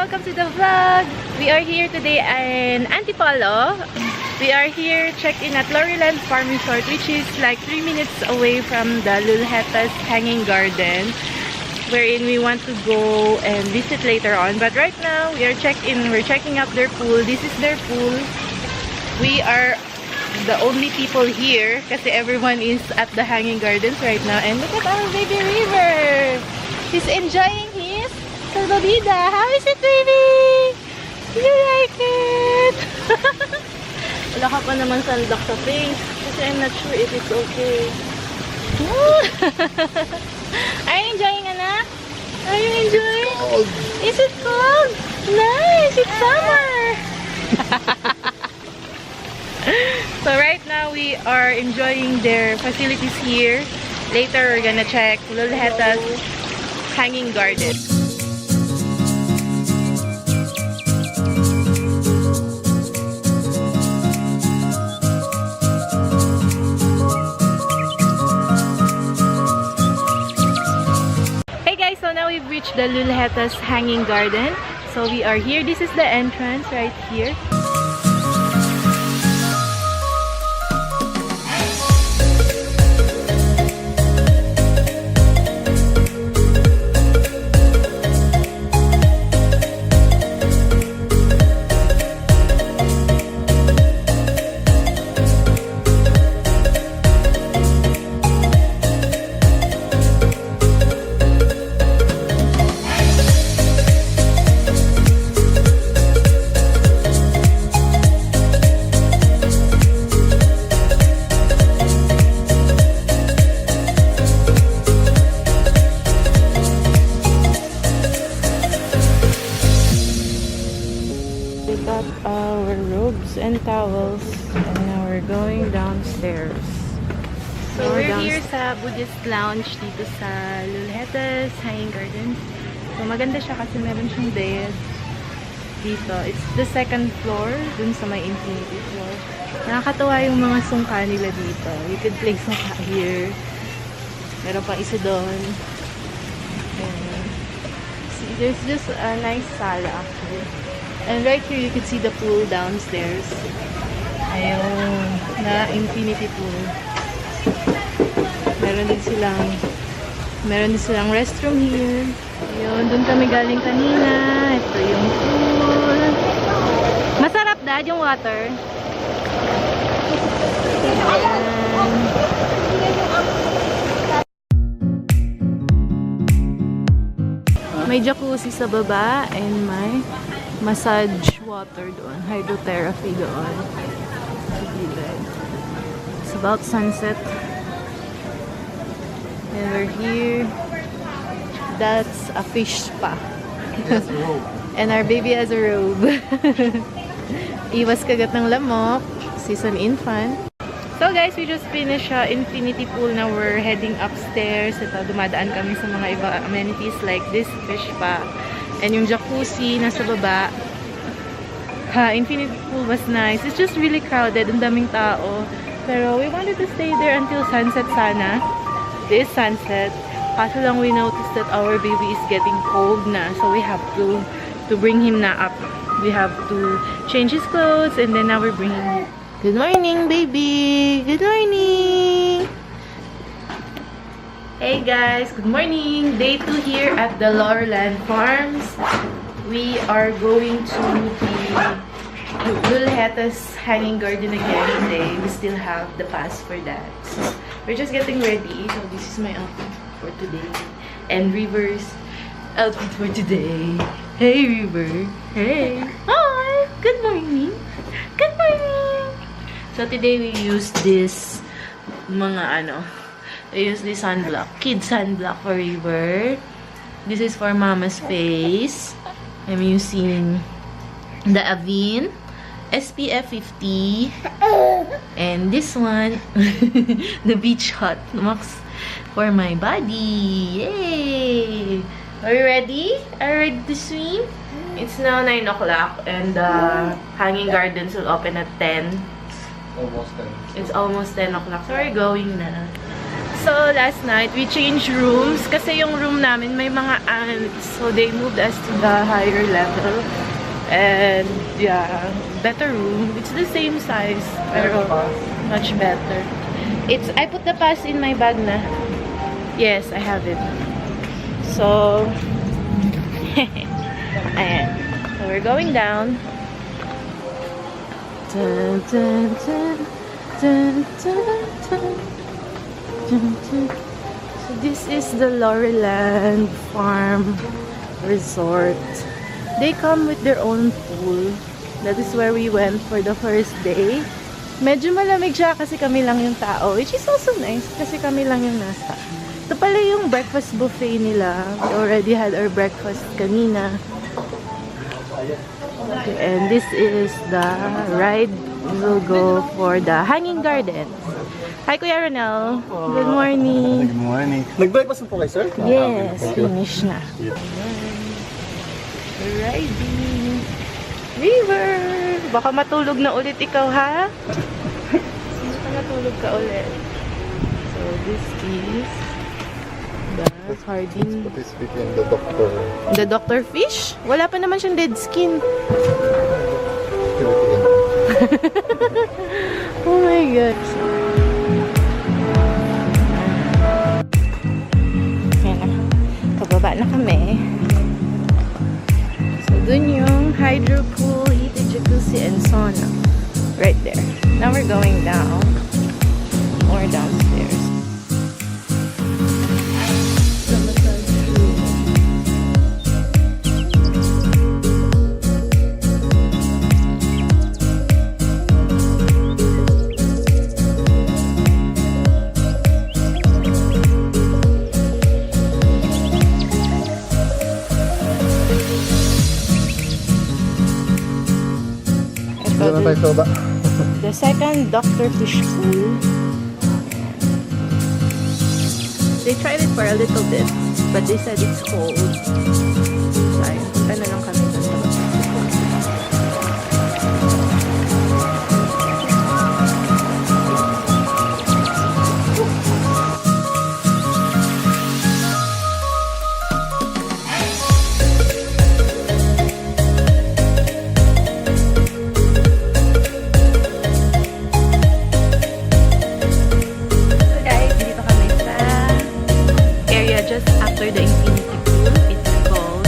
welcome to the vlog. We are here today in Antipolo. We are here checked in at Loreland Farm Resort, which is like 3 minutes away from the Luljetta's hanging garden, wherein we want to go and visit later on. But right now we are checked in. We're checking out their pool. This is their pool. We are the only people here kasi everyone is at the hanging gardens right now. And look at our baby River. He's enjoying his salbabida. How is it, baby? Do you like it? Wala ka pa naman sunblock sa face kasi I'm not sure if it's okay. Are you enjoying, anak? Are you enjoying? It's cold. Is it cold? Nice! It's summer! So right now we are enjoying their facilities here. Later we're gonna check Luljetta's hanging garden. Hey guys, so now we've reached the Luljetta's hanging garden. So we are here. This is the entrance right here. Our robes and towels, and now we're going downstairs. So we're here sa Buddhist lounge dito sa Luljetta's hanging garden. So maganda siya kasi meron siyang bed dito. It's the second floor dun sa may infinity floor. Nakakatawa yung mga sungka nila dito. You could play sungka here. Meron pang isa doon. See, there's just a nice sala actually. And right here, you can see the pool downstairs. Ayun, na infinity pool. Meron din silang restroom here. Ayun, dun kami galing kanina. Ito yung pool. Masarap, Dad, yung water. Ayan. May jacuzzi sa baba and may massage water doon, hydrotherapy doon. It's about sunset. And we're here. That's a fish spa. And our baby has a robe. Iwas kagat ng lamok. She's an infant. So guys, we just finished infinity pool. Now we're heading upstairs. Ito, dumadaan kami sa mga iba amenities like this fish spa. And yung jacuzzi nasa baba. Infinity pool was nice. It's just really crowded. Ang daming tao. Pero we wanted to stay there until sunset sana. This sunset. Kaso lang we noticed that our baby is getting cold na. So we have to bring him na up. We have to change his clothes. And then now we're bringing him. Good morning, baby! Good morning! Hey guys, good morning! Day 2 here at the Loreland Farms. We are going to the Luljetta's hanging garden again today. We still have the pass for that. So we're just getting ready. So this is my outfit for today. And River's outfit for today. Hey River! Hey! Hi! Good morning! Good morning! So today we use this I use this sunblock. Kid sunblock for River. This is for Mama's face. I'm using the Avene SPF 50. And this one, the Beach Hot Max for my body. Yay! Are you ready? Are you ready to swim? It's now 9 o'clock and the hanging gardens will open at 10. Almost 10. It's almost 10 o'clock. So we're going na. So, last night, we changed rooms kasi yung room namin may mga ants. So, they moved us to the higher level. And, yeah, better room. It's the same size, pero much better. I put the pass in my bag na. Yes, I have it. So, ayan. So, we're going down. Dun, dun, dun, dun, dun, dun. So this is the Laurelland Farm Resort. They come with their own pool. That is where we went for the first day. Medyo malamig siya kasi kami lang yung tao, which is also nice kasi kami lang yung nasa. Ito pala yung breakfast buffet nila. We already had our breakfast kanina. Okay, and this is the ride. We will go for the hanging garden. Hi, Kuya Ronel. Good morning. Good morning. Nag-breakfast po kayo, sir? Yes, finish na. Riding river. Baka matulog na ulit ikaw, ha? Baka matulog ka ulit. So, this is the sardine. Participate in the doctor. The doctor fish? Wala pa naman siyang dead skin. Oh my God. Pababa na kami. So, dun yung hydro pool, heated jacuzzi, and sauna. Right there. Now we're going down. Or downstairs. The second Dr. Fish Pool. They tried it for a little bit, but they said it's cold. So, ayun, punta na lang kami sa labas. After the infinity pool, it's called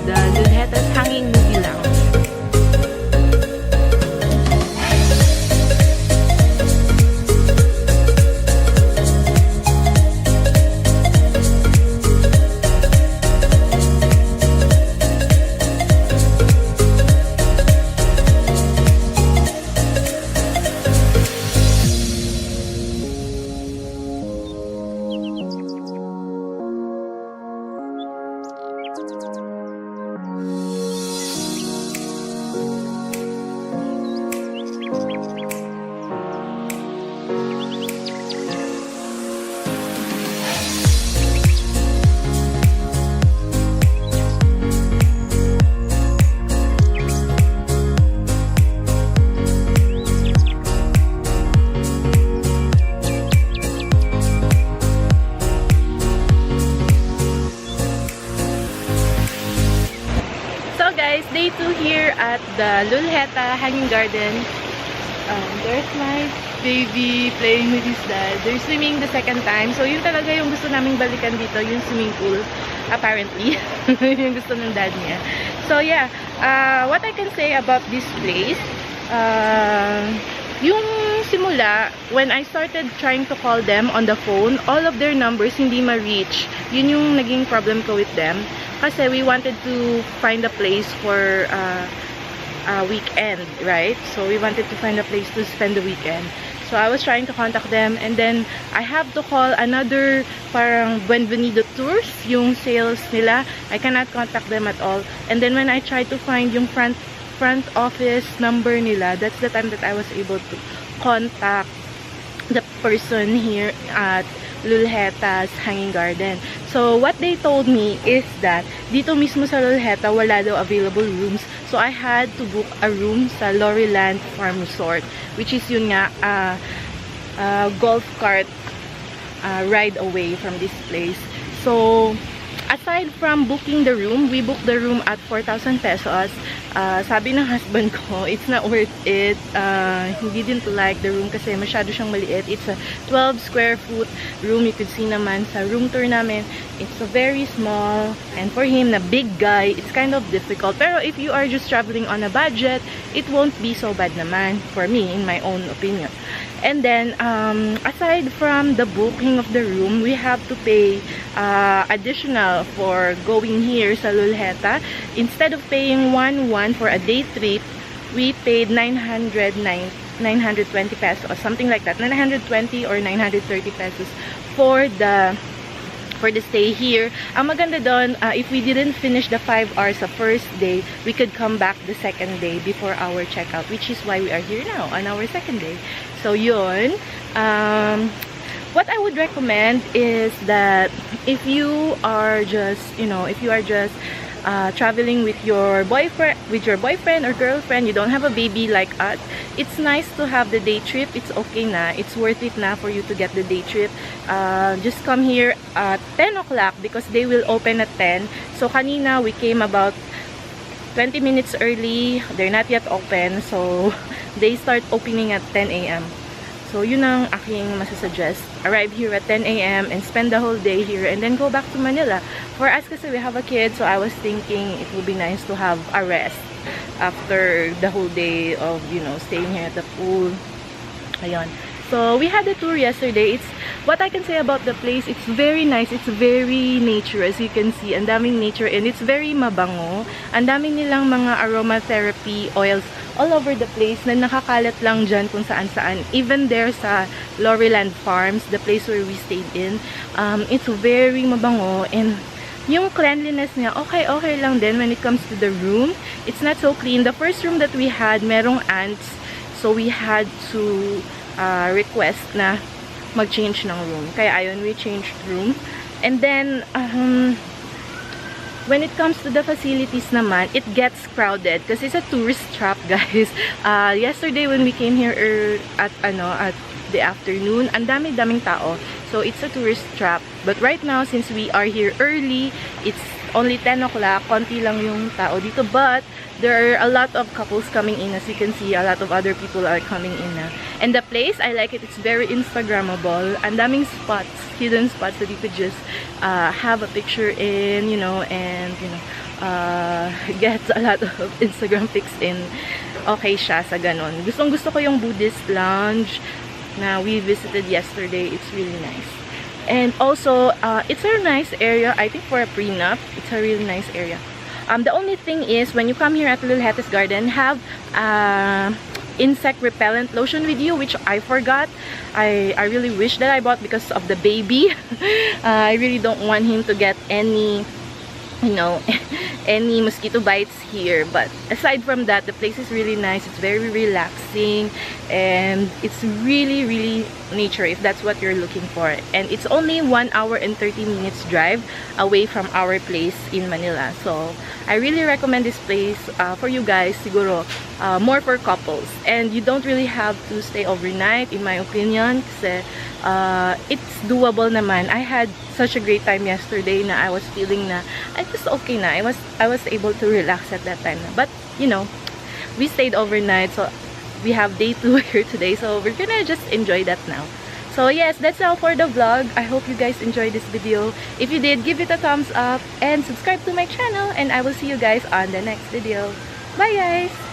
the Luljetta's Hanging Movie Lounge. Day 2 here at the Luljetta Hanging Garden. There's my baby playing with his dad. They're swimming the second time. So yun talaga yung gusto naming balikan dito, yung swimming pool. Apparently. Yung gusto ng dad niya. So yeah, what I can say about this place, yung simula, when I started trying to call them on the phone, all of their numbers hindi ma-reach. Yun yung naging problem ko with them. Kasi we wanted to find a place for a weekend, right? So we wanted to find a place to spend the weekend. So I was trying to contact them, and then I have to call another parang Buenvenido Tours, yung sales nila. I cannot contact them at all. And then when I tried to find yung front office number nila, that's the time that I was able to contact the person here at Luljetta's Hanging Garden. So what they told me is that dito mismo sa Luljetta wala daw available rooms. So I had to book a room sa Laurelland Farm Resort, which is yun nga golf cart ride away from this place. So aside from booking the room, we booked the room at 4,000 pesos. Sabi ng husband ko, it's not worth it. He didn't like the room kasi masyado siyang maliit. It's a 12 square foot room. You could see naman sa room tour namin, it's a very small. And for him, na big guy, it's kind of difficult. Pero if you are just traveling on a budget, it won't be so bad naman for me, in my own opinion. And then, aside from the booking of the room, we have to pay additional for going here sa Luljetta. Instead of paying 1,100 for a day trip, we paid 920 pesos, something like that. 920 or 930 pesos for the stay here. Ang maganda doon, if we didn't finish the 5 hours the first day, we could come back the second day before our checkout, which is why we are here now on our second day. So yun, what I would recommend is that if you are just, traveling with your boyfriend or girlfriend, you don't have a baby like us, it's nice to have the day trip. It's okay na, it's worth it na for you to get the day trip. Just come here at 10 o'clock because they will open at 10. So kanina we came about 20 minutes early. They're not yet open, so they start opening at 10 a.m. So yun ang aking masasuggest. Arrive here at 10 a.m. and spend the whole day here and then go back to Manila. For us kasi we have a kid, so I was thinking it would be nice to have a rest after the whole day of, staying here at the pool. Ayun. So we had a tour yesterday. It's what I can say about the place. It's very nice. It's very nature, as you can see. Ang daming nature and it's very mabango. Ang daming nilang mga aromatherapy oils all over the place na nakakalat lang dyan kung saan-saan. Even there sa Laurelland Farms, the place where we stayed in, it's very mabango and yung cleanliness niya, okay lang din when it comes to the room. It's not so clean. The first room that we had, merong ants, so we had to request na mag-change ng room. Kaya ayun, we changed room. And then, when it comes to the facilities naman, it gets crowded because it's a tourist trap, guys. Yesterday when we came here at the afternoon, ang daming tao. So it's a tourist trap. But right now, since we are here early, it's only 10 o'clock. Konti lang yung tao dito. But there are a lot of couples coming in. As you can see, a lot of other people are coming in na. And the place, I like it. It's very Instagrammable. Ang daming spots, hidden spots that you could just have a picture in, and get a lot of Instagram pics in. Okay siya sa ganon. Gustong-gusto ko yung Buddhist lounge na we visited yesterday. It's really nice. And also, it's a nice area. I think for a prenup, it's a really nice area. The only thing is, when you come here at Luljetta's Garden, have insect repellent lotion with you, which I forgot. I really wish that I bought because of the baby. I really don't want him to get any any mosquito bites here. But aside from that, the place is really nice. It's very relaxing and it's really nature, if that's what you're looking for. And it's only 1 hour and 30 minutes drive away from our place in Manila. So I really recommend this place for you guys, siguro more for couples. And you don't really have to stay overnight, in my opinion, kasi it's doable naman. I had such a great time yesterday na I was feeling na I was okay na. I was able to relax at that time na. But we stayed overnight, so we have day 2 here today, so we're gonna just enjoy that now. So yes, that's all for the vlog. I hope you guys enjoyed this video. If you did, give it a thumbs up and subscribe to my channel, and I will see you guys on the next video. Bye guys!